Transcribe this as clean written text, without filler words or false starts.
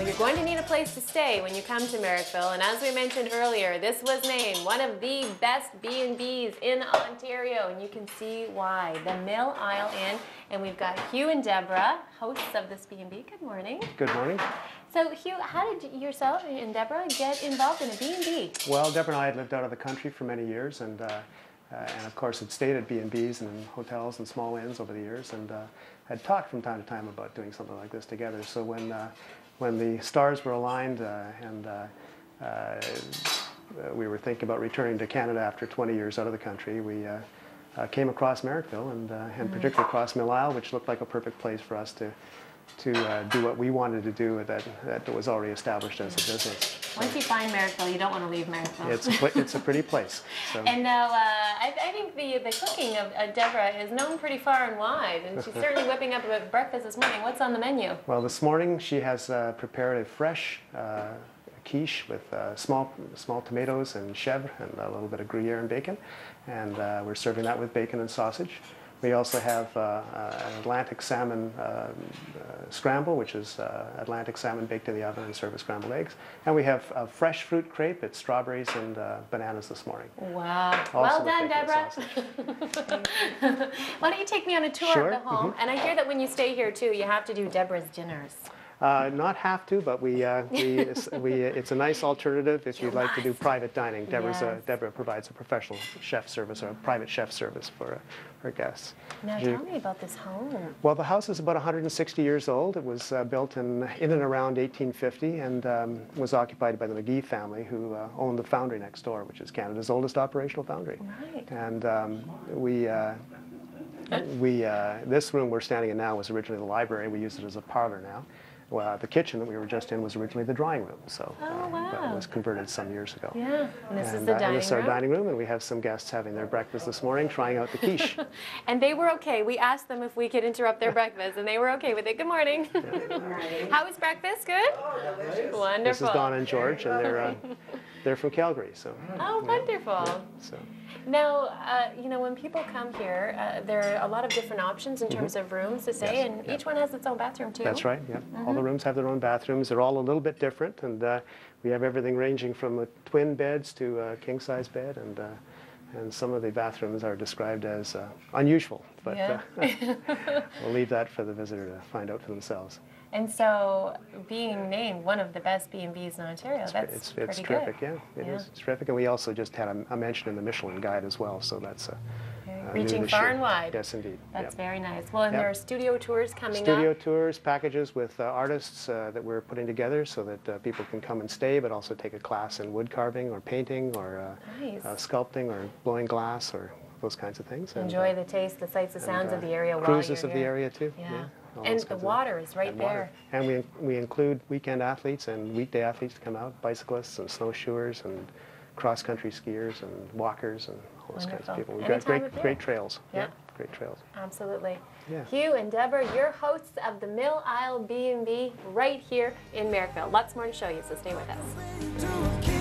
Well, you're going to need a place to stay when you come to Merrickville, and as we mentioned earlier, this was named one of the best B&Bs in Ontario, and you can see why. The Millisle Inn, and we've got Hugh and Deborah, hosts of this B&B. Good morning. Good morning. So, Hugh, how did yourself and Deborah get involved in a B&B? Well, Deborah and I had lived out of the country for many years, and of course had stayed at B&Bs and in hotels and small inns over the years, and had talked from time to time about doing something like this together. So when the stars were aligned and we were thinking about returning to Canada after 20 years out of the country, we came across Merrickville and particularly across Millisle, which looked like a perfect place for us to do what we wanted to do that was already established as a business. Once you find Merrickville, you don't want to leave Merrickville. It's a pretty place. So. And now I think the cooking of Deborah is known pretty far and wide, and she's certainly whipping up a breakfast this morning. What's on the menu? Well, this morning she has prepared a fresh quiche with small tomatoes and chèvre and a little bit of Gruyere and bacon, and we're serving that with bacon and sausage. We also have an Atlantic salmon scramble, which is Atlantic salmon baked in the oven and served with scrambled eggs. And we have a fresh fruit crepe. It's strawberries and bananas this morning. Wow. Also well done, Deborah. Why don't you take me on a tour of the home? And I hear that when you stay here, too, you have to do Deborah's dinners. Not have to, but it's a nice alternative if you'd like to do private dining. Deborah provides a professional chef service or a private chef service for her guests. Now tell me about this home. Well, the house is about 160 years old. It was built in and around 1850 and was occupied by the McGee family, who owned the foundry next door, which is Canada's oldest operational foundry. Right. And this room we're standing in now was originally the library. We use it as a parlor now. Well, the kitchen that we were just in was originally the drying room, so that was converted some years ago. Yeah, and this is the dining room. This is our dining room, and we have some guests having their breakfast this morning, trying out the quiche. And they were okay. We asked them if we could interrupt their breakfast, and they were okay with it. Good morning. How was breakfast? Good? Oh, wonderful. This is Donna and George, and they're from Calgary, so. Oh, wonderful. So. Now, you know, when people come here, there are a lot of different options in terms of rooms to stay, and each one has its own bathroom, too. That's right, yeah. All the rooms have their own bathrooms. They're all a little bit different, and we have everything ranging from twin beds to a king-size bed, and some of the bathrooms are described as unusual, but we'll leave that for the visitor to find out for themselves. And so, being named one of the best B&Bs in Ontario, that's pretty it's terrific, good. Yeah, it is. It's terrific, and we also just had a mention in the Michelin Guide as well, so that's reaching far and wide. Yes, indeed. That's very nice. Well, and there are studio tours coming up. Studio tours, packages with artists that we're putting together so that people can come and stay, but also take a class in wood carving or painting or sculpting or blowing glass or those kinds of things. Enjoy the taste, the sights, the sounds of the area while cruises you're of the area too. Yeah. And the water is right there. And we include weekend athletes and weekday athletes to come out, bicyclists and snowshoers and cross-country skiers and walkers and all those kinds of people. We've got great trails. Yeah, great trails. Absolutely. Yeah. Hugh and Deborah, your hosts of the Millisle B&B right here in Merrickville. Lots more to show you, so stay with us.